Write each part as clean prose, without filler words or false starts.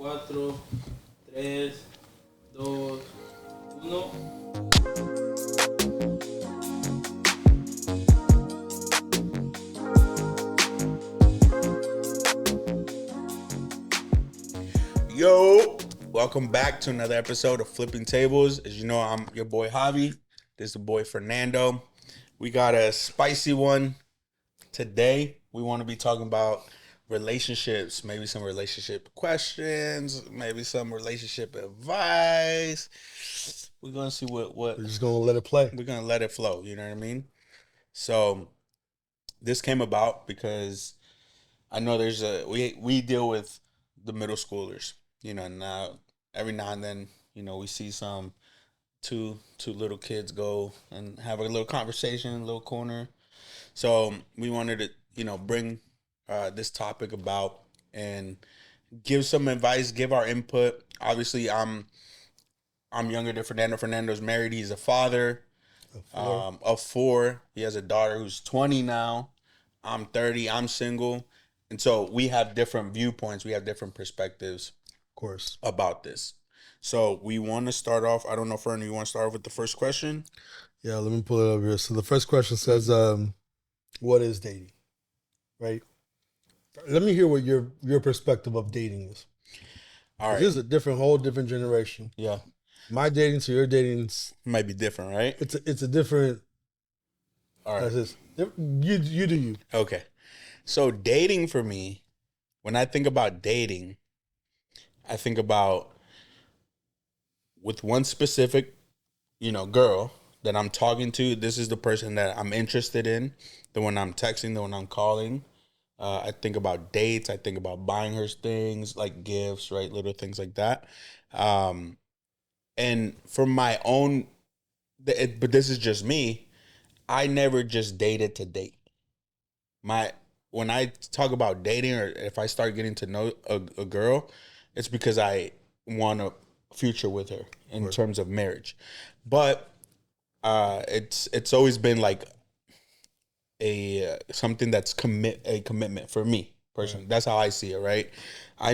4, 3, 2, 1. Yo, welcome back to another episode of Flipping Tables. As you know, I'm your boy Javi. This is the boy Fernando. We got a spicy one today. We want to be talking about relationships, maybe some relationship questions, maybe some relationship advice. We're gonna see what We're just gonna let it play. we're gonna let it flow. You know what I mean? So this came about because I know we deal with the middle schoolers. You know, now every now and then, we see some two little kids go and have a little conversation, a little corner. So we wanted to, bring this topic about and give some advice, give our input. Obviously, I'm younger than Fernando. Fernando's married. He's a father of four. He has a daughter who's 20 now. I'm 30. I'm single. And so we have different viewpoints. We have different perspectives, Of course. about this. So we want to start off. I don't know, Fernando, you want to start off with the first question? Yeah, let me pull it up here. So the first question says, what is dating? Right? Let me hear what your perspective of dating is. All right. This is a whole different generation. Yeah. My dating to your dating, Might be different, right? it's a different. All right. You do you. Okay. So dating for me, when I think about dating, I think about with one specific, girl that I'm talking to. This is the person that I'm interested in. The one I'm texting, the one I'm calling. I think about dates. I think about buying her things like gifts, right? Little things like that. And for my own, but this is just me. I never just dated to date. When I talk about dating, or if I start getting to know a girl, it's because I want a future with her in terms of marriage. But it's always been like a something that's a commitment for me personally. That's how I see it, right? I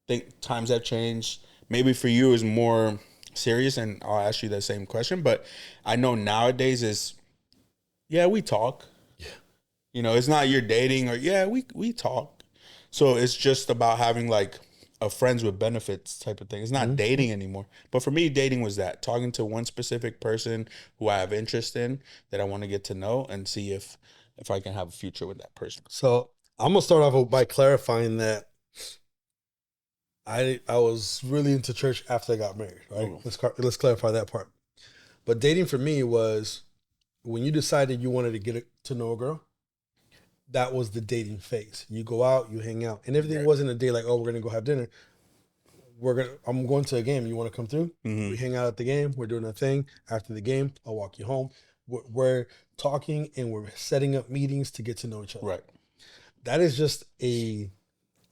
think times have changed. Maybe for you is more serious, and I'll ask you that same question. But I know nowadays we talk. It's not you're dating or we talk. So it's just about having like a friends with benefits type of thing. It's not dating anymore. But for me, dating was that talking to one specific person who I have interest in that I want to get to know and see if I can have a future with that person. So I'm gonna start off by clarifying that I was really into church after I got married. Right? Let's clarify that part. But dating for me was when you decided you wanted to get to know a girl. That was the dating phase. You go out, you hang out, and everything wasn't a day like, oh, we're gonna go have dinner. I'm going to a game. You want to come through? Mm-hmm. We hang out at the game. We're doing a thing. After the game, I'll walk you home. We're talking and we're setting up meetings to get to know each other. Right. That is just I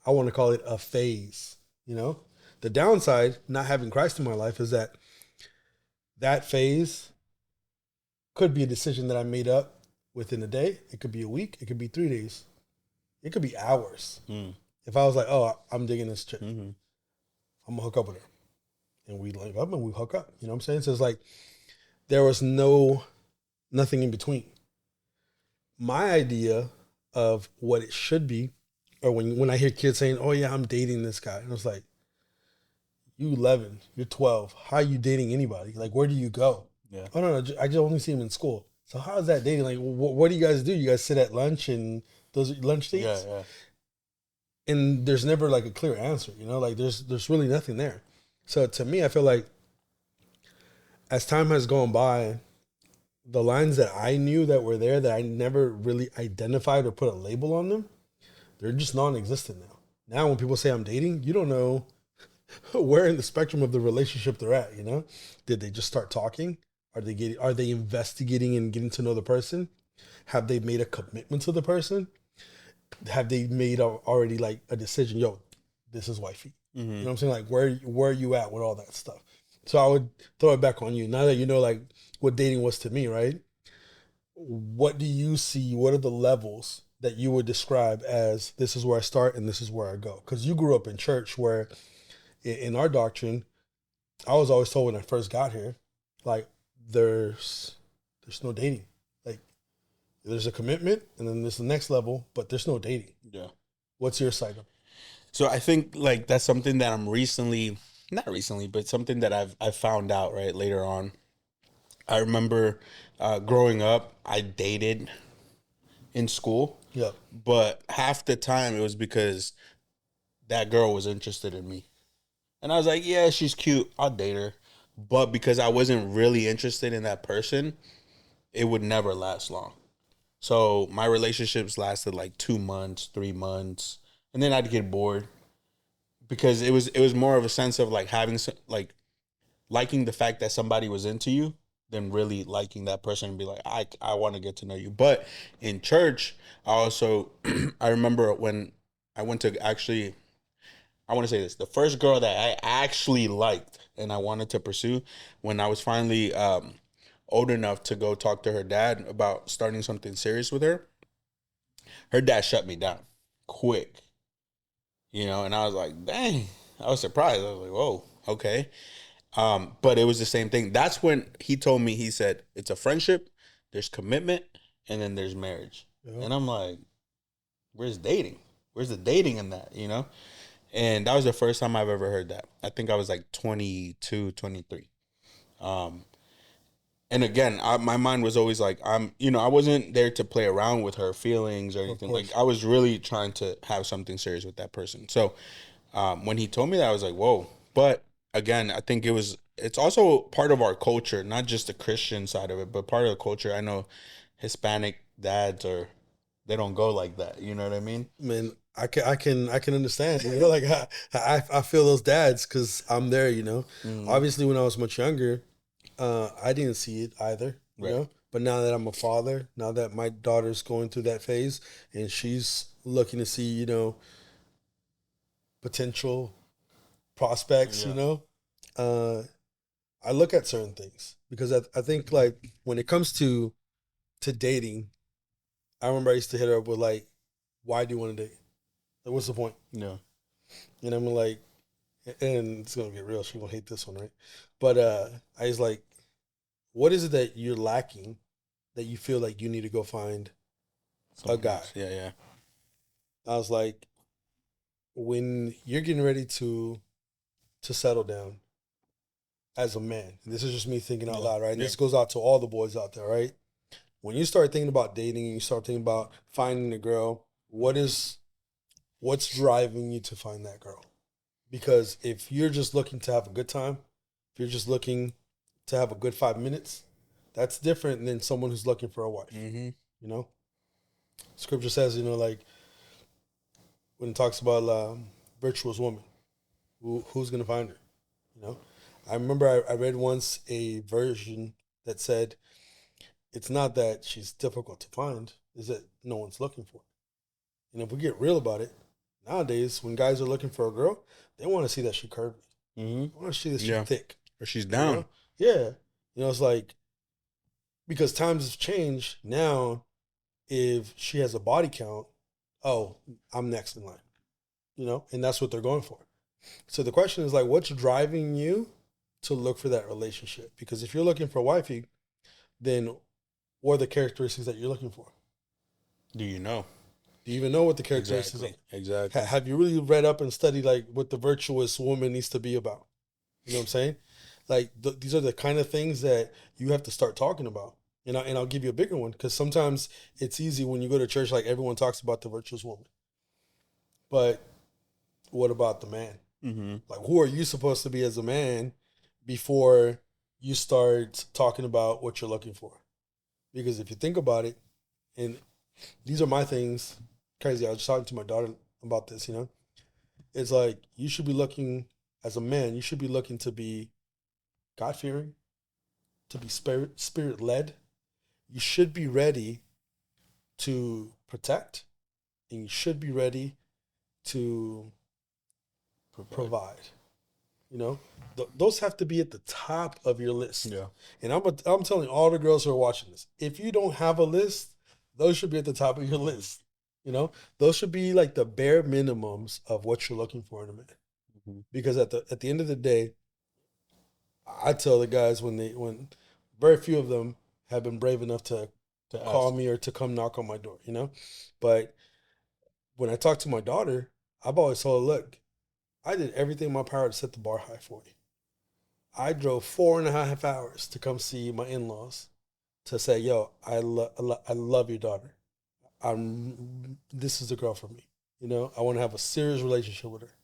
want to call it a phase. The downside, not having Christ in my life, is that phase could be a decision that I made up within a day. It could be a week. It could be 3 days. It could be hours. If I was like, oh, I'm digging this chick, I'm going to hook up with her. And we link up and we hook up. You know what I'm saying? So it's like there was nothing in between. My idea of what it should be, or when I hear kids saying, oh, yeah, I'm dating this guy. And it's like, you 11, you're 12. How are you dating anybody? Like, where do you go? Yeah. Oh, no, I just only see him in school. So how is that dating? Like, what do you guys do? You guys sit at lunch and those are lunch dates? Yeah. And there's never like a clear answer, like there's really nothing there. So to me, I feel like as time has gone by, the lines that I knew that were there that I never really identified or put a label on them, they're just non-existent now. Now when people say I'm dating, you don't know where in the spectrum of the relationship they're at, Did they just start talking? Are they investigating and getting to know the person? Have they made a commitment to the person? Have they made already like a decision? Yo, this is wifey. You know what I'm saying? Like where are you at with all that stuff? So I would throw it back on you. Now that you know like what dating was to me, right? What do you see? What are the levels that you would describe as this is where I start and this is where I go? Because you grew up in church where in our doctrine, I was always told when I first got here, like there's no dating. Like there's a commitment and then there's the next level, but there's no dating. Yeah. What's your side of it? So I think like that's something that I'm not recently, but something that I've found out right later on. I remember growing up, I dated in school, Yeah. but half the time it was because that girl was interested in me. And I was like, yeah, she's cute. I'll date her. But because I wasn't really interested in that person, it would never last long. So my relationships lasted like 2 months, 3 months, and then I'd get bored because it was more of a sense of like having like liking the fact that somebody was into you than really liking that person and be like, I want to get to know you. But in church, I also I remember when I went to actually I want to say this. The first girl that I actually liked and I wanted to pursue when I was finally old enough to go talk to her dad about starting something serious with her dad shut me down quick. And I was like, dang, I was surprised. I was like, whoa, okay. But it was the same thing. That's when he told me, he said, it's a friendship, there's commitment, and then there's marriage. Yeah. And I'm like, where's dating? Where's the dating in that, And that was the first time I've ever heard that. I think I was like 22, 23. And again, my mind was always like, I wasn't there to play around with her feelings or anything. Like, I was really trying to have something serious with that person. So when he told me that, I was like, whoa. But again, I think it's also part of our culture, not just the Christian side of it, but part of the culture. I know Hispanic dads they don't go like that. You know what I mean? Man, I can understand. Like I feel those dads because I'm there. Mm-hmm. Obviously, when I was much younger, I didn't see it either. Right. But now that I'm a father, now that my daughter's going through that phase, and she's looking to see, potential prospects. Yeah. I look at certain things because I think like when it comes to dating, I remember I used to hit her up with like, why do you want to date? Like, what's the point? Yeah. And I'm like, and it's gonna get real. She gonna hate this one, right? But I was like, what is it that you're lacking that you feel like you need to go find a guy? Yeah, yeah. I was like, when you're getting ready to settle down as a man, and this is just me thinking out loud, right? And this goes out to all the boys out there, right? When you start thinking about dating and you start thinking about finding a girl, what's driving you to find that girl? Because if you're just looking to have a good time, if you're just looking to have a good 5 minutes, that's different than someone who's looking for a wife. Mm-hmm. Scripture says, like when it talks about virtuous woman, who's going to find her? I remember I read once a version that said, it's not that she's difficult to find, is that no one's looking for her. And if we get real about it, nowadays, when guys are looking for a girl, they want to see that she's curvy. Mm-hmm. They want to see that she's thick. Or she's down. Yeah. It's like, because times have changed. Now, if she has a body count, oh, I'm next in line. And that's what they're going for. So the question is like, what's driving you to look for that relationship? Because if you're looking for a wifey, then what are the characteristics that you're looking for? Do you know? Do you even know what the characteristics are? Exactly. Have you really read up and studied like what the virtuous woman needs to be about? You know what I'm saying? Like these are the kind of things that you have to start talking about. And I'll give you a bigger one because sometimes it's easy when you go to church, like everyone talks about the virtuous woman. But what about the man? Mm-hmm. Like, who are you supposed to be as a man before you start talking about what you're looking for? Because if you think about it, and these are my things, crazy. I was talking to my daughter about this, It's like you should be looking, as a man, you should be looking to be God-fearing, to be spirit-led. You should be ready to protect, and you should be ready to provide. Those have to be at the top of your list. Yeah. And I'm telling all the girls who are watching this, if you don't have a list, those should be at the top of your list. You know, those should be like the bare minimums of what you're looking for in a man. Mm-hmm. Because at the end of the day, I tell the guys when very few of them have been brave enough to To call ask. me or to come knock on my door, you know? But when I talk to my daughter, I've always told her, look, I did everything in my power to set the bar high for you. I drove 4.5 hours to come see my in-laws to say, yo, I love your daughter. This is the girl for me. You know, I want to have a serious relationship with her.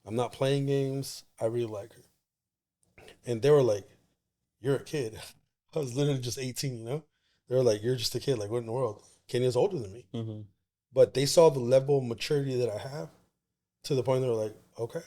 I'm not playing games. I really like her. And they were like, you're a kid. I was literally just 18, you know? They were like, you're just a kid. Like, what in the world? Kenya's older than me. Mm-hmm. But they saw the level of maturity that I have to the point they were like, okay,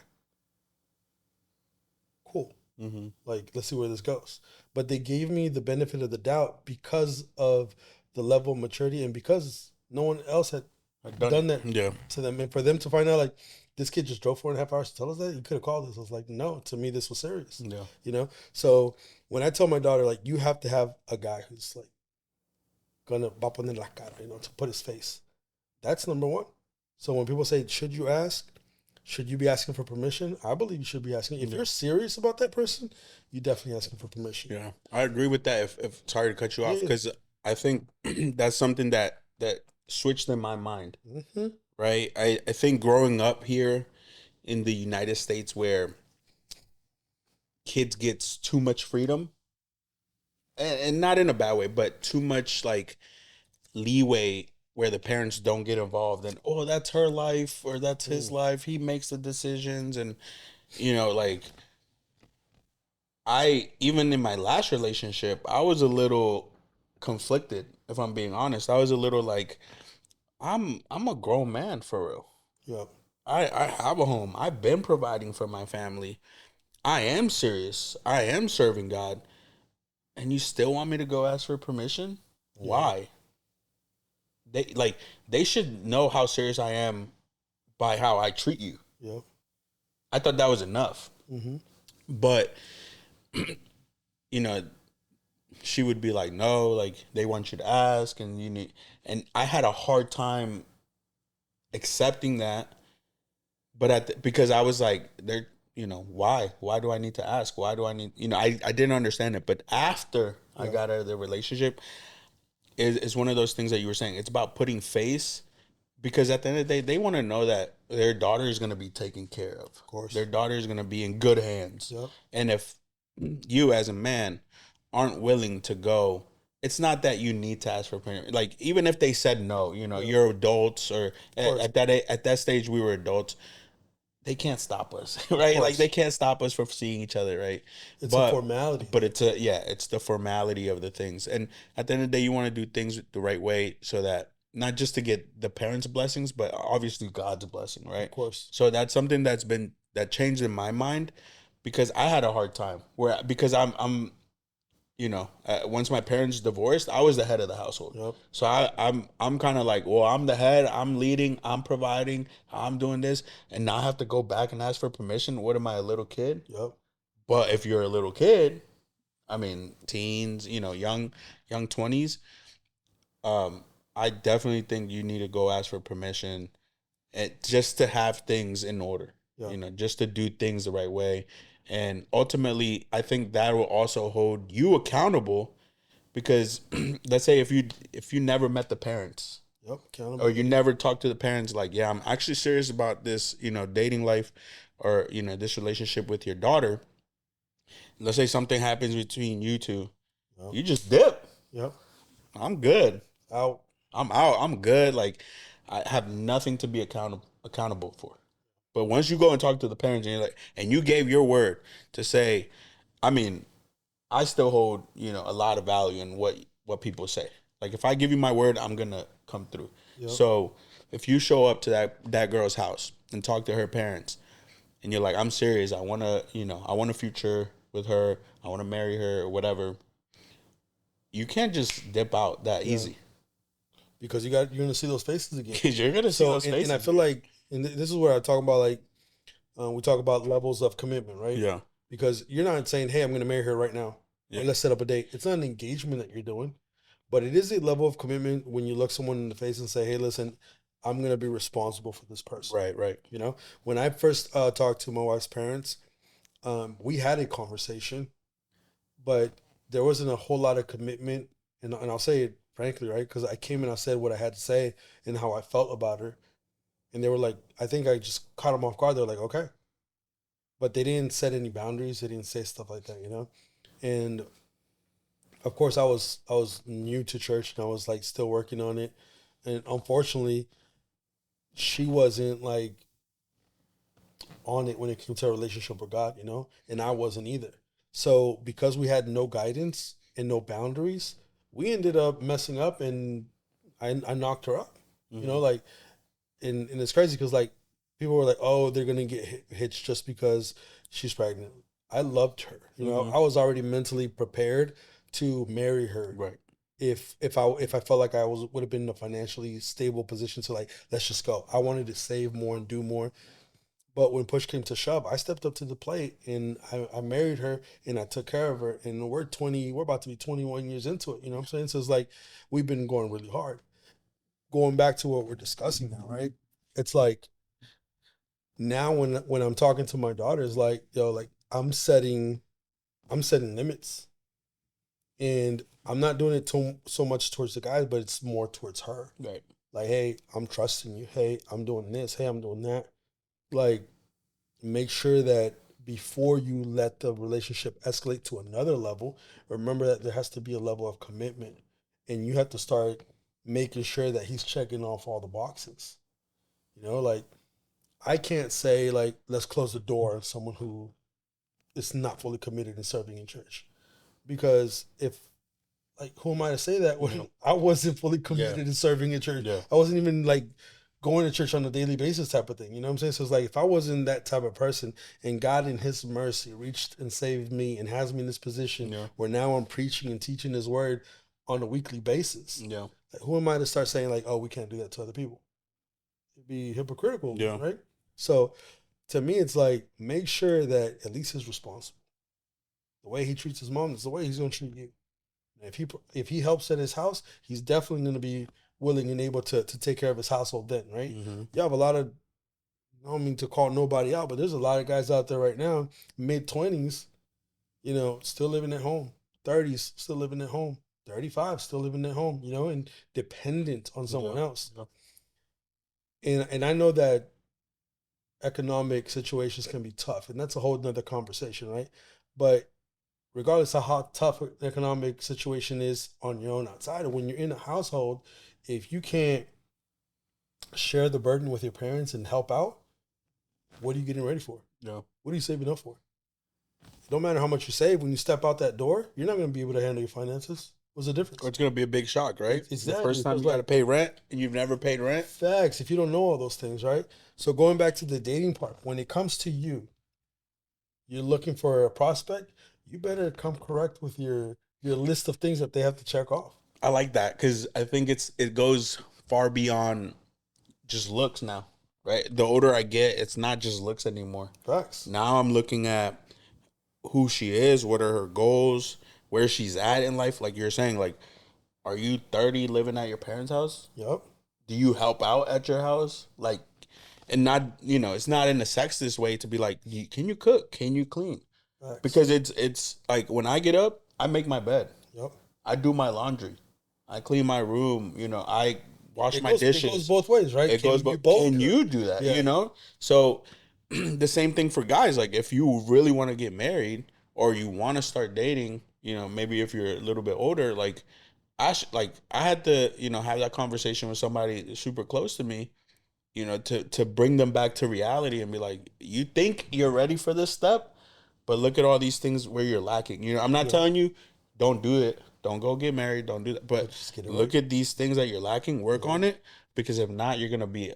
cool. Mm-hmm. Like, let's see where this goes. But they gave me the benefit of the doubt because of the level of maturity and because no one else had I've done that Yeah. to them. And for them to find out, like, this kid just drove 4.5 hours to tell us that, you could have called us. I was like, no, to me, this was serious. Yeah. You know? So when I tell my daughter, like, you have to have a guy who's like, gonna va poner la cara, you know, to put his face. That's number one. So when people say, should you ask? Should you be asking for permission? I believe you should be asking. If you're serious about that person, you definitely asking for permission. Yeah, I agree with that. If sorry to cut you off, Yeah. because I think that's something that switched in my mind. Mm-hmm. Right. I think growing up here in the United States, where kids gets too much freedom, and not in a bad way, but too much like leeway where the parents don't get involved and oh that's her life or that's his life, he makes the decisions, and like I even in my last relationship I was a little conflicted, if I'm being honest. I was a little like I'm a grown man for real. Yeah. I have a home, I've been providing for my family, I am serious, I am serving God, and you still want me to go ask for permission? Why? They should know how serious I am by how I treat you. Yeah. I thought that was enough. Mm-hmm. But you know, she would be like, "No, like they want you to ask and you need." And I had a hard time accepting that, but because I was like, they're, why? Why do I need to ask? Why do I need, I didn't understand it. But after I got out of the relationship, is one of those things that you were saying. It's about putting face, because at the end of the day, they want to know that their daughter is going to be taken care of. Of course. Their daughter is going to be in good hands. Yep. And if you as a man aren't willing to go, it's not that you need to ask for permission. Like, even if they said no, you're adults, or at that stage we were adults. They can't stop us, right? Like they can't stop us from seeing each other, right? It's a formality. But it's the formality of the things. And at the end of the day, you want to do things the right way so that not just to get the parents' blessings, but obviously God's blessing, right? Of course. So that's something that changed in my mind, because I had a hard time because I'm once my parents divorced, I was the head of the household. Yep. So I'm kind of like, well, I'm the head, I'm leading, I'm providing, I'm doing this, and now I have to go back and ask for permission. What am I, a little kid? Yep. But if you're a little kid, I mean, teens, young 20s, I definitely think you need to go ask for permission, just to have things in order. Yeah. Just to do things the right way. And ultimately, I think that will also hold you accountable, because let's say if you never met the parents, Yep. Accountable. or you never talked to the parents, like, yeah, I'm actually serious about this, dating life, or this relationship with your daughter. Let's say something happens between you two, Yep. you just dip. Yep. I'm good. Out. I'm out. I'm good. Like, I have nothing to be accountable for. But once you go and talk to the parents, and you're like, and you gave your word to say, I mean, I still hold, a lot of value in what people say. Like, if I give you my word, I'm gonna come through. Yep. So if you show up to that girl's house and talk to her parents, and you're like, I'm serious, I wanna, I want a future with her, I wanna marry her or whatever, you can't just dip out that easy. Because you're gonna see those faces again. Because you're gonna see those faces. And I feel like, and this is where I talk about, like, we talk about levels of commitment, right? Yeah. Because you're not saying, hey, I'm going to marry her right now. Yeah. Or let's set up a date. It's not an engagement that you're doing, but it is a level of commitment when you look someone in the face and say, hey, listen, I'm gonna be responsible for this person. Right, right. You know, when I first talked to my wife's parents, we had a conversation, but there wasn't a whole lot of commitment. And I'll say it frankly, right? Because I came and I said what I had to say and how I felt about her. And they were like, I think I just caught them off guard. They're like, okay. But they didn't set any boundaries. They didn't say stuff like that, you know? And of course I was new to church and I was like still working on it. And unfortunately, she wasn't like on it when it came to a relationship with God, you know? And I wasn't either. So because we had no guidance and no boundaries, we ended up messing up and I knocked her up. You know, like and it's crazy because like people were like, oh, they're gonna get hitched just because she's pregnant. I loved her. You know, I was already mentally prepared to marry her. Right. If I felt like I would have been in a financially stable position to like, let's just go. I wanted to save more and do more. But when push came to shove, I stepped up to the plate and I married her and I took care of her. And we're about to be 21 years into it. You know what I'm saying? So it's like we've been going really hard. Going back to what we're discussing now, right? It's like now when I'm talking to my daughters, like, yo, like I'm setting limits. And I'm not doing it so much towards the guys, but it's more towards her. Right. Like, hey, I'm trusting you. Hey, I'm doing this. Hey, I'm doing that. Like, make sure that before you let the relationship escalate to another level, remember that there has to be a level of commitment. And you have to start making sure that he's checking off all the boxes. You know, like I can't say like let's close the door on someone who is not fully committed in serving in church. Because if like who am I to say that when I wasn't fully committed in serving in church? Yeah. I wasn't even like going to church on a daily basis type of thing. You know what I'm saying? So it's like if I wasn't that type of person and God in his mercy reached and saved me and has me in this position where now I'm preaching and teaching his word on a weekly basis. Yeah. Like, who am I to start saying like, oh, we can't do that to other people? It'd be hypocritical, right? So to me, it's like make sure that at least he's responsible. The way he treats his mom is the way he's going to treat you. And if he helps at his house, he's definitely going to be willing and able to take care of his household then, right? You have a lot of, I don't mean to call nobody out, but there's a lot of guys out there right now, mid-20s, you know, still living at home, 30s, still living at home, 35, still living at home, you know, and dependent on someone else. And I know that economic situations can be tough, and that's a whole nother conversation, right? But regardless of how tough an economic situation is on your own outside, or when you're in a household, if you can't share the burden with your parents and help out, what are you getting ready for? Yeah. What are you saving up for? It don't matter how much you save. When you step out that door, you're not going to be able to handle your finances. What's the difference? Or it's gonna be a big shock, right? It's the first time you got to pay rent and you've never paid rent. Facts. If you don't know all those things, right? So going back to the dating part, when it comes to you're looking for a prospect, you better come correct with your list of things that they have to check off. I like that because I think it goes far beyond just looks now, right? The older I get, it's not just looks anymore. Facts. Now I'm looking at who she is, what are her goals, where she's at in life. Like you're saying, like, are you 30 living at your parents' house? Yep. Do you help out at your house? Like, and not, it's not in a sexist way to be like, can you cook? Can you clean? Facts. Because it's like when I get up, I make my bed. Yep. I do my laundry. I clean my room. I wash my dishes. It goes both ways, right? It goes both. Can you do that? Yeah. So the same thing for guys. Like if you really want to get married or you want to start dating, maybe if you're a little bit older, like I had to, have that conversation with somebody super close to me, to bring them back to reality and be like, you think you're ready for this step, but look at all these things where you're lacking. I'm not telling you don't do it. Don't go get married. Don't do that. But look at these things that you're lacking. Work on it, because if not, you're gonna be.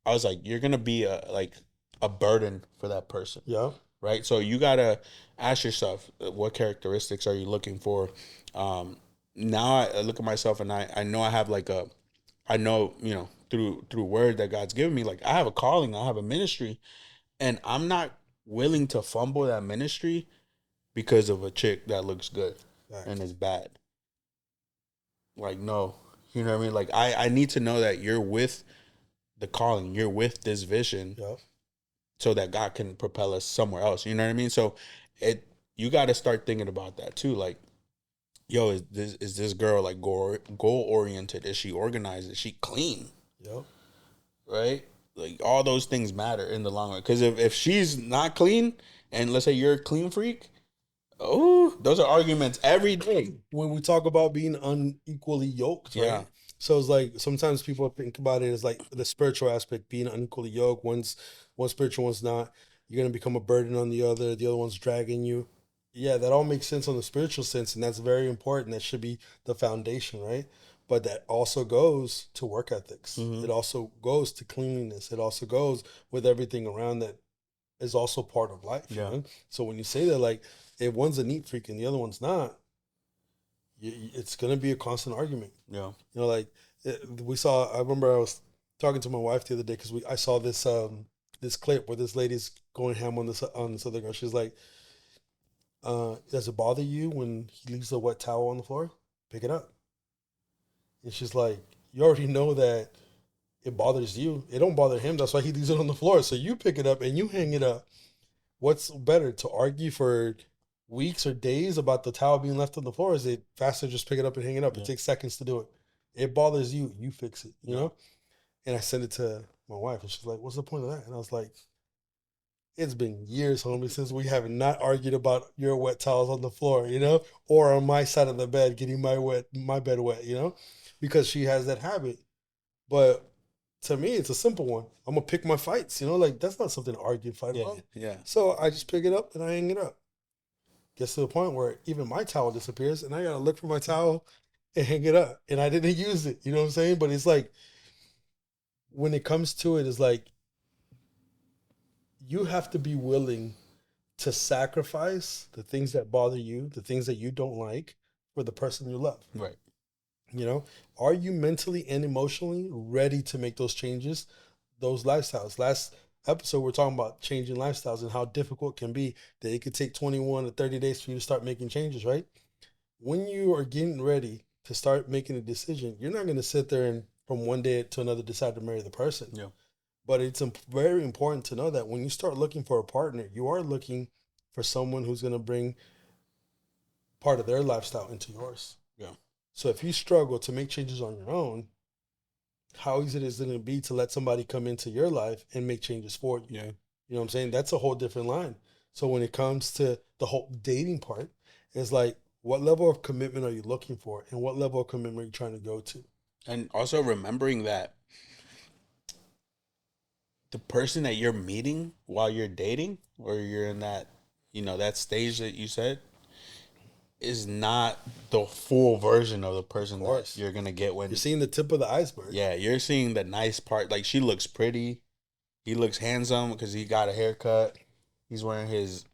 I was like, you're gonna be a burden for that person. Yeah. Right. So you gotta ask yourself, what characteristics are you looking for? Now I look at myself and I know I have through word that God's given me, like I have a calling, I have a ministry, and I'm not willing to fumble that ministry because of a chick that looks good and is bad. Like, no, you know what I mean? Like I need to know that you're with the calling. You're with this vision, Yep. so that God can propel us somewhere else. You know what I mean? So you got to start thinking about that too. Like, yo, is this girl like goal oriented? Is she organized? Is she clean? Yep. Right? Like all those things matter in the long run. Because if she's not clean, and let's say you're a clean freak, oh, those are arguments every day. When we talk about being unequally yoked, right? Yeah. So it's like sometimes people think about it as like the spiritual aspect being unequally yoked. One's spiritual, one's not. You're gonna become a burden on the other. The other one's dragging you. Yeah, that all makes sense on the spiritual sense, and that's very important. That should be the foundation, right? But that also goes to work ethics. Mhm. It also goes to cleanliness. It also goes with everything around that is also part of life. Yeah. You know? So when you say that, like, if one's a neat freak and the other one's not, it's going to be a constant argument. Yeah. You know, like I remember I was talking to my wife the other day because I saw this this clip where this lady's going ham on this other girl. She's like, does it bother you when he leaves a wet towel on the floor? Pick it up. And she's like, you already know that it bothers you. It don't bother him. That's why he leaves it on the floor. So you pick it up and you hang it up. What's better, to argue for weeks or days about the towel being left on the floor? Or is it faster just pick it up and hang it up? Yeah. It takes seconds to do it. It bothers you. You fix it, you Yeah. know? And I sent it to my wife and she's like, what's the point of that? And I was like, it's been years, homie, since we have not argued about your wet towels on the floor, you know, or on my side of the bed getting my bed wet, you know, because she has that habit. But to me, it's a simple one. I'm gonna pick my fights, you know, like that's not something to argue and fight Yeah. about. Yeah. So I just pick it up and I hang it up. Gets to the point where even my towel disappears and I gotta look for my towel and hang it up. And I didn't use it, you know what I'm saying? But it's like when it comes to it, it's like you have to be willing to sacrifice the things that bother you, the things that you don't like, for the person you love. Right. You know, are you mentally and emotionally ready to make those changes, those lifestyles? Last episode, we're talking about changing lifestyles and how difficult it can be, that it could take 21 to 30 days for you to start making changes, right? When you are getting ready to start making a decision, you're not going to sit there and from one day to another decide to marry the person. Yeah. But it's very important to know that when you start looking for a partner, you are looking for someone who's going to bring part of their lifestyle into yours. Yeah. So if you struggle to make changes on your own, how easy is it going to be to let somebody come into your life and make changes for you? Yeah. You know what I'm saying? That's a whole different line. So when it comes to the whole dating part, it's like, what level of commitment are you looking for? And what level of commitment are you trying to go to? And also remembering that the person that you're meeting while you're dating, or you're in that, that stage that you said, is not the full version of the person that you're gonna get when you're seeing the tip of the iceberg. Yeah, you're seeing the nice part. Like, she looks pretty, he looks handsome because he got a haircut. He's wearing his,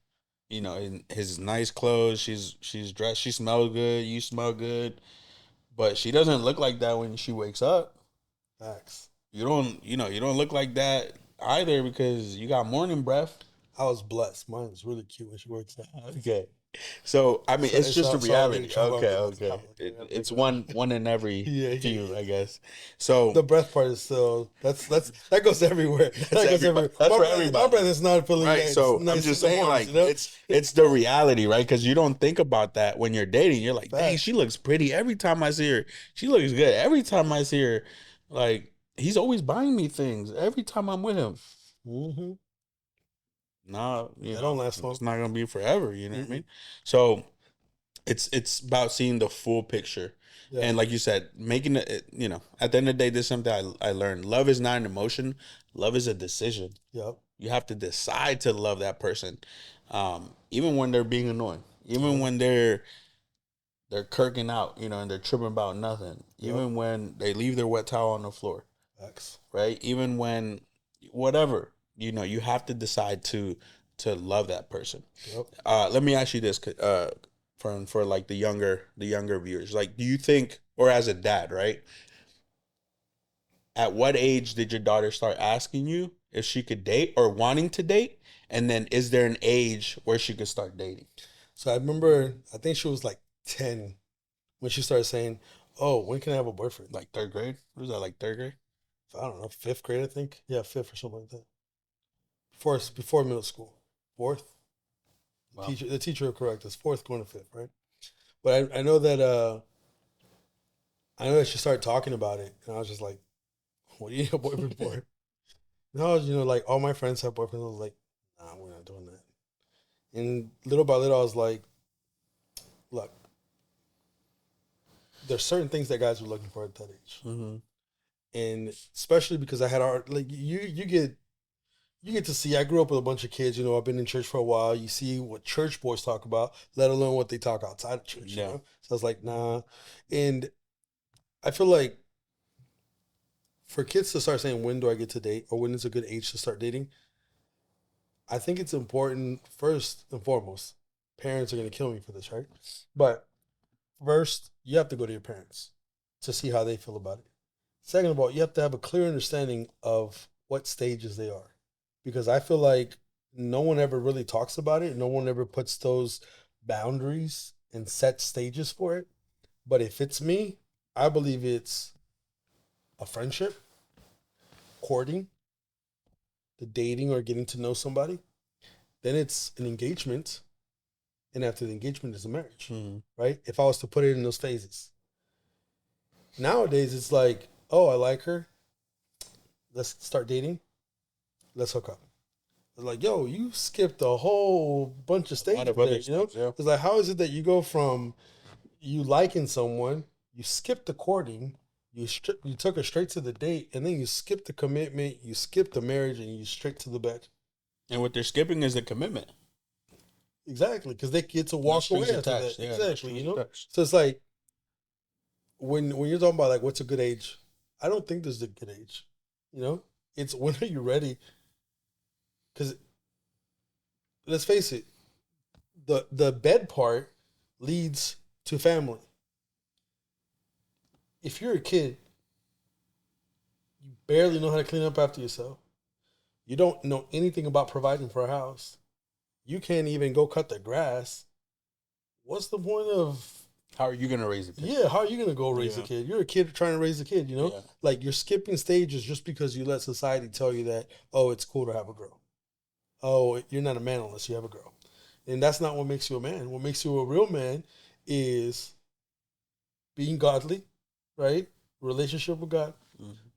his nice clothes. She's dressed. She smells good. You smell good, but she doesn't look like that when she wakes up. Facts. You don't look like that either because you got morning breath. I was blessed. Mine was really cute when she wakes up. Okay. So I mean, it's just a reality. Okay. It's one in every few, I guess. So the breath part is still that goes everywhere. That goes everywhere. That's for everybody. My breath is not feeling right. So nice. I'm just saying, like, it's the reality, right? Because you don't think about that when you're dating. You're like, dang, she looks pretty every time I see her. She looks good every time I see her. Like, he's always buying me things every time I'm with him. Mm-hmm. No, don't last long. It's not gonna be forever. You know what I mean? So it's about seeing the full picture, and like you said, making it. At the end of the day, this is something I learned. Love is not an emotion. Love is a decision. Yep. You have to decide to love that person, even when they're being annoying, even when they're kirking out, and they're tripping about nothing, even when they leave their wet towel on the floor. Facts. Right? Even when whatever. You have to decide to love that person. Yep. Let me ask you this, for like the younger viewers. Like, do you think, or as a dad, right? At what age did your daughter start asking you if she could date or wanting to date? And then is there an age where she could start dating? So I remember, I think she was like 10 when she started saying, "Oh, when can I have a boyfriend?" Like third grade? Was that like third grade? I don't know, 5th grade, I think. Yeah, fifth or something like that. Before middle school, fourth. Wow. The teacher will correct us. Fourth going to fifth, right? But I know that she started talking about it, and I was just like, "What do you need a boyfriend for?" No, like all my friends have boyfriends. I was like, "Nah, we're not doing that." And little by little, I was like, "Look, there's certain things that guys are looking for at that age, and especially because I had like you get to see. I grew up with a bunch of kids. I've been in church for a while. You see what church boys talk about, let alone what they talk outside of church. Yeah. So I was like, nah, and I feel like for kids to start saying, when do I get to date, or when is a good age to start dating, I think it's important, first and foremost. Parents are going to kill me for this, right? But first, you have to go to your parents to see how they feel about it. Second of all, you have to have a clear understanding of what stages they are. Because I feel like no one ever really talks about it. No one ever puts those boundaries and set stages for it. But if it's me, I believe it's a friendship, courting, the dating or getting to know somebody. Then it's an engagement. And after the engagement is a marriage, right? If I was to put it in those phases. Nowadays, it's like, oh, I like her. Let's start dating. Let's hook up. It's like, yo, you skipped a whole bunch of stages there, Yeah. It's like, how is it that you go from you liking someone, you skip the courting, you took her straight to the date, and then you skip the commitment, you skip the marriage, and you straight to the bed. And what they're skipping is the commitment. Exactly, because they get to walk away after that. Yeah, exactly, So it's like when you're talking about like what's a good age, I don't think there's a good age. It's when are you ready? Because let's face it, the bed part leads to family. If you're a kid, you barely know how to clean up after yourself. You don't know anything about providing for a house. You can't even go cut the grass. What's the point of? How are you gonna raise a kid? Yeah, how are you gonna go raise a kid? You're a kid trying to raise a kid. Yeah. Like you're skipping stages just because you let society tell you that, oh, it's cool to have a girl. Oh, you're not a man unless you have a girl. And that's not what makes you a man. What makes you a real man is being godly, right? Relationship with God,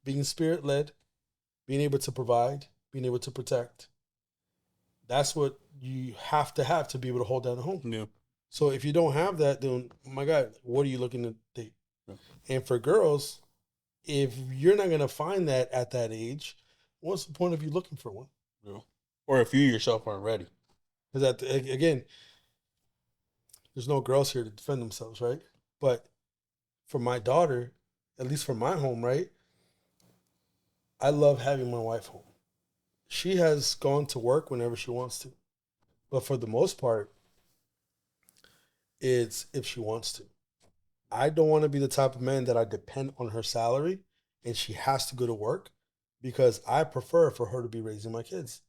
being spirit led, being able to provide, being able to protect. That's what you have to be able to hold down a home. Yeah. So if you don't have that, then oh my God, what are you looking to date? Yeah. And for girls, if you're not gonna find that at that age, what's the point of you looking for one? Yeah. Or if you yourself aren't ready. Because again, there's no girls here to defend themselves, right? But for my daughter, at least for my home, right? I love having my wife home. She has gone to work whenever she wants to. But for the most part, it's if she wants to. I don't want to be the type of man that I depend on her salary and she has to go to work because I prefer for her to be raising my kids.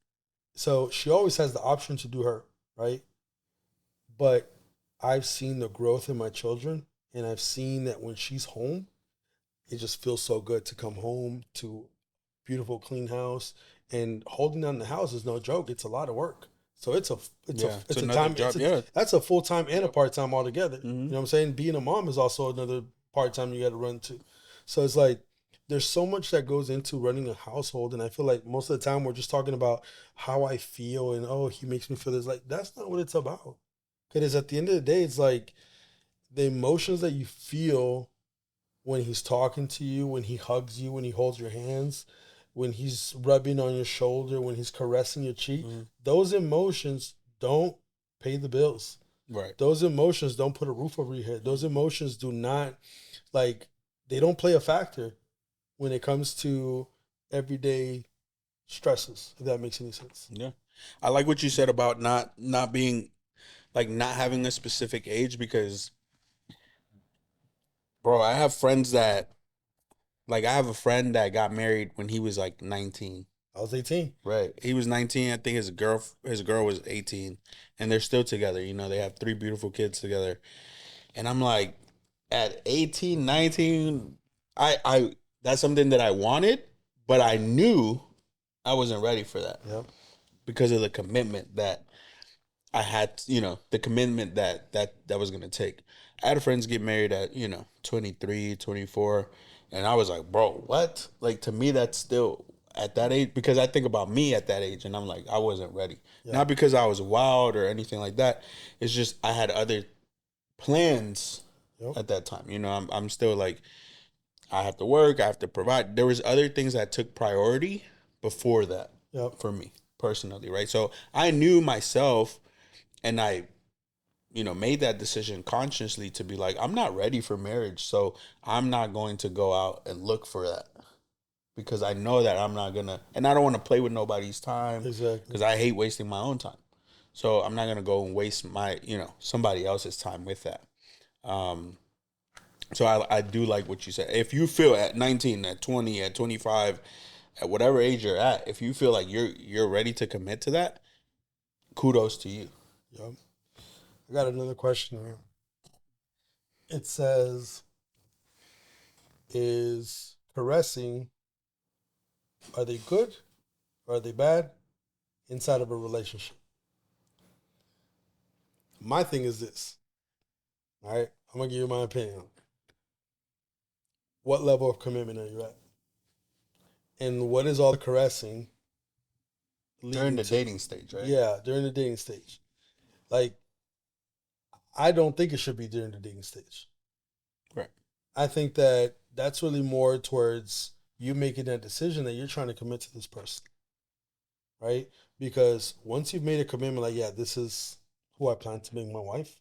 So she always has the option to do her, right? But I've seen the growth in my children and I've seen that when she's home, it just feels so good to come home to a beautiful, clean house. And holding down the house is no joke. It's a lot of work. So it's a time job. That's a full time and a part time altogether. You know what I'm saying? Being a mom is also another part time you got to run to. So it's like there's so much that goes into running a household, and I feel like most of the time we're just talking about how I feel and oh he makes me feel this. Like that's not what it's about. Because at the end of the day, it's like the emotions that you feel when he's talking to you, when he hugs you, when he holds your hands, when he's rubbing on your shoulder, when he's caressing your cheek, those emotions don't pay the bills. Right. Those emotions don't put a roof over your head. Those emotions do not, they don't play a factor when it comes to everyday stresses, if that makes any sense. Yeah. I like what you said about not being, not having a specific age because, bro, I have friends that, I have a friend that got married when he was 19. I was 18. Right. He was 19. I think his girl was 18, and they're still together. They have 3 beautiful kids together. And I'm like, at 18, 19, I that's something that I wanted, but I knew I wasn't ready for that Yep. because of the commitment that I had, the commitment that was going to take. I had friends get married at, 23, 24, and I was like, bro, what? Like, to me, that's still at that age, because I think about me at that age, and I'm like, I wasn't ready. Yeah. Not because I was wild or anything like that. It's just I had other plans Yep. at that time. I'm still like, I have to work, I have to provide. There was other things that took priority before that Yep. for me personally, right? So I knew myself, and I made that decision consciously to be like, I'm not ready for marriage, so I'm not going to go out and look for that, because I know that I'm not gonna, and I don't want to play with nobody's time, Exactly. because I hate wasting my own time. So I'm not gonna go and waste my, somebody else's time with that. So I do like what you said. If you feel at 19, at 20, at 25, at whatever age you're at, if you feel like you're ready to commit to that, kudos to you. Yep. I got another question here. It says, is caressing, are they good or are they bad inside of a relationship? My thing is this. All right. I'm going to give you my opinion. What level of commitment are you at? And what is all the caressing During the to? dating stage, right? Yeah, during the dating stage. Like, I don't think it should be during the dating stage. Right. I think that that's really more towards you making that decision that you're trying to commit to this person, right? Because once you've made a commitment, like, yeah, this is who I plan to make my wife.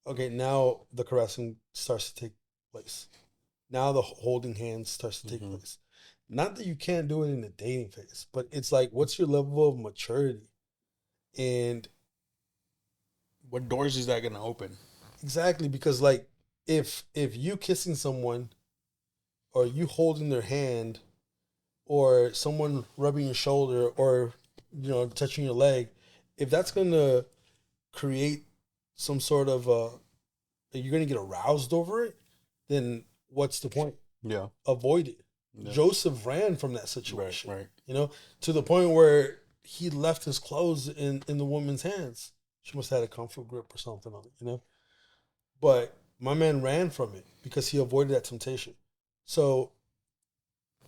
Okay, now the caressing starts to take place. Now the holding hands starts to take place. Not that you can't do it in the dating phase, but it's like, what's your level of maturity? And what doors is that going to open? exactly, because like if you kissing someone or you holding their hand or someone rubbing your shoulder or touching your leg, if that's going to create some sort of you're going to get aroused over it, then what's the point? Yeah. Avoid it. Yeah. Joseph ran from that situation, right. To the point where he left his clothes in the woman's hands. She must have had a comfort grip or something on it, But my man ran from it because he avoided that temptation. So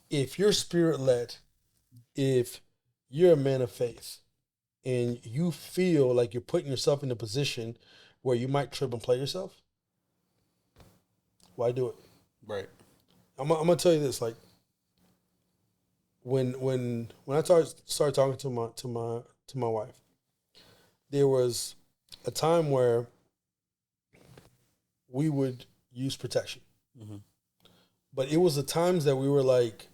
if you're spirit led, if you're a man of faith and you feel like you're putting yourself in a position where you might trip and play yourself, why do it? Right. I'm gonna tell you this, like when I started talking to my wife, there was a time where we would use protection. But it was the times that we were like,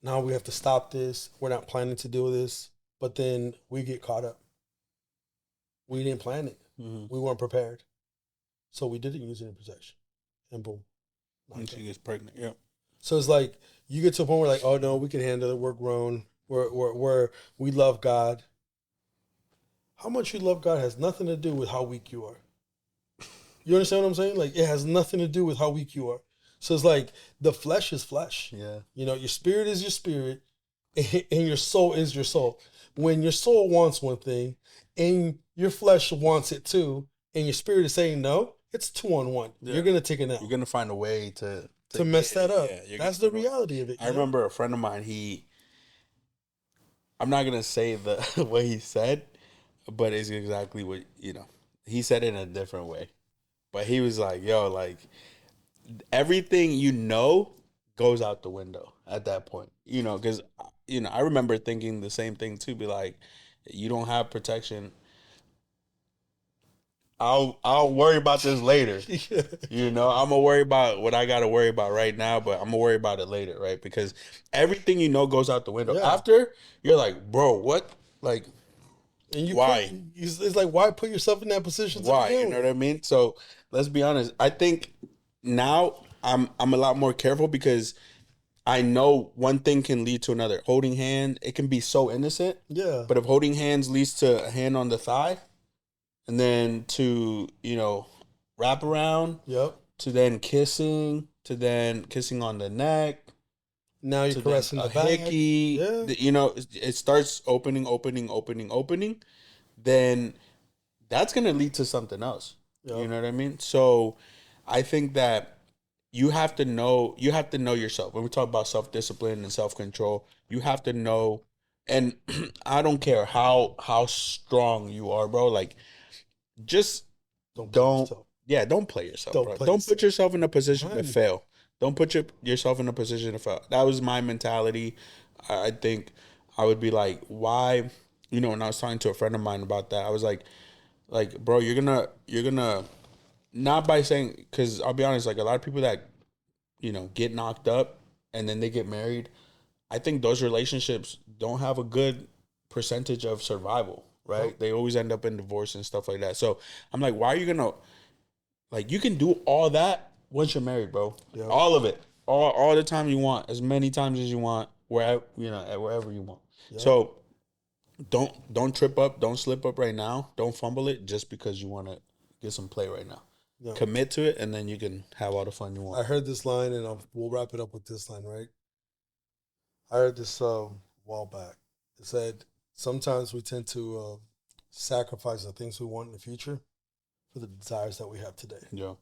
now we have to stop this. We're not planning to do this. But then we get caught up. We didn't plan it. We weren't prepared. So we didn't use any protection. And boom. And she gets pregnant. Yeah. So it's like, you get to a point where like, oh no, we can handle it. We're grown. We love God. How much you love God has nothing to do with how weak you are. You understand what I'm saying? Like, it has nothing to do with how weak you are. So it's like, the flesh is flesh. Yeah. Your spirit is your spirit, and your soul is your soul. When your soul wants one thing, and your flesh wants it too, and your spirit is saying no, it's 2-on-1. Yeah. You're gonna take it out. You're gonna find a way to mess that up. Yeah, that's the reality of it. I remember a friend of mine. I'm not gonna say the what he said, but it's exactly what he said it in a different way. But he was like, "Yo, like everything goes out the window at that point." Because I remember thinking the same thing too. Be like, you don't have protection. I'll worry about this later. I'm gonna worry about what I gotta worry about right now, but I'm gonna worry about it later, right? Because everything goes out the window. Yeah. After you're like, bro, what? Like, and why? It's like, why put yourself in that position? Why? You know what I mean? So let's be honest. I think now I'm a lot more careful because I know one thing can lead to another. Holding hand, it can be so innocent. Yeah. But if holding hands leads to a hand on the thigh, and then to, wrap around. Yep. To then kissing on the neck. Now you're to caressing then the a back. hickey. Yeah. You know, it starts opening. Then that's gonna lead to something else. Yep. You know what I mean? So I think that you have to know yourself. When we talk about self-discipline and self-control, you have to know, and I don't care how strong you are, bro. Like, just Don't play don't yourself. don't play yourself, Don't bro. play Don't put yourself in a position to Right. fail. Don't put yourself in a position to fail. That was my mentality. I think I would be like, why? You know, when I was talking to a friend of mine about that, I was like, bro, you're gonna not by saying, because I'll be honest, like a lot of people that get knocked up and then they get married, I think those relationships don't have a good percentage of survival, right? Nope. They always end up in divorce and stuff like that. So I'm like, why are you gonna, like, you can do all that once you're married, bro. Yep. All of it, all the time you want, as many times as you want, wherever wherever you want. Yep. So don't trip up, don't slip up right now, don't fumble it just because you want to get some play right now. Yep. Commit to it, and then you can have all the fun you want. I heard this line, and we'll wrap it up with this line, right? I heard this a while back. It said, sometimes we tend to sacrifice the things we want in the future for the desires that we have today. Yeah.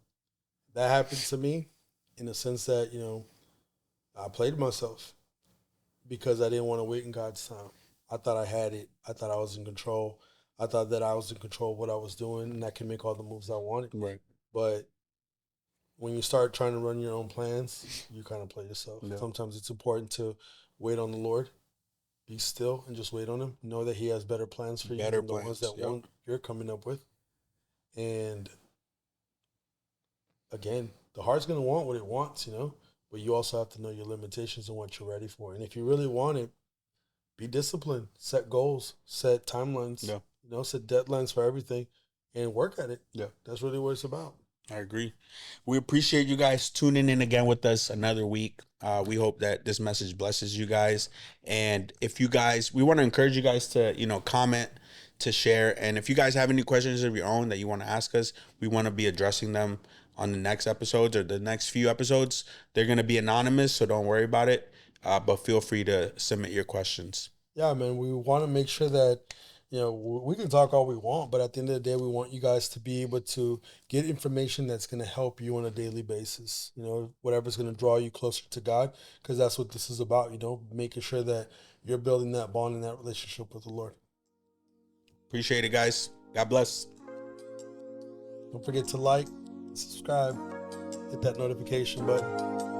That happened to me in the sense that, I played myself because I didn't want to wait in God's time. I thought I had it. I thought I was in control. I thought that I was in control of what I was doing and I could make all the moves I wanted. Right. But when you start trying to run your own plans, you kind of play yourself. Yeah. Sometimes it's important to wait on the Lord, be still, and just wait on Him. Know that He has better plans for you than the ones that you're coming up with. And again, the heart's going to want what it wants, but you also have to know your limitations and what you're ready for. And if you really want it, be disciplined, set goals, set timelines, set deadlines for everything, and work at it. Yeah. That's really what it's about. I agree. We appreciate you guys tuning in again with us another week. We hope that this message blesses you guys. And if you guys, we want to encourage you guys to, comment, to share. And if you guys have any questions of your own that you want to ask us, we want to be addressing them on the next episodes or the next few episodes. They're going to be anonymous, so don't worry about it. But feel free to submit your questions. Yeah, man, we want to make sure that, we can talk all we want, but at the end of the day, we want you guys to be able to get information that's going to help you on a daily basis, whatever's going to draw you closer to God, because that's what this is about, making sure that you're building that bond and that relationship with the Lord. Appreciate it, guys. God bless. Don't forget to like, subscribe, hit that notification button.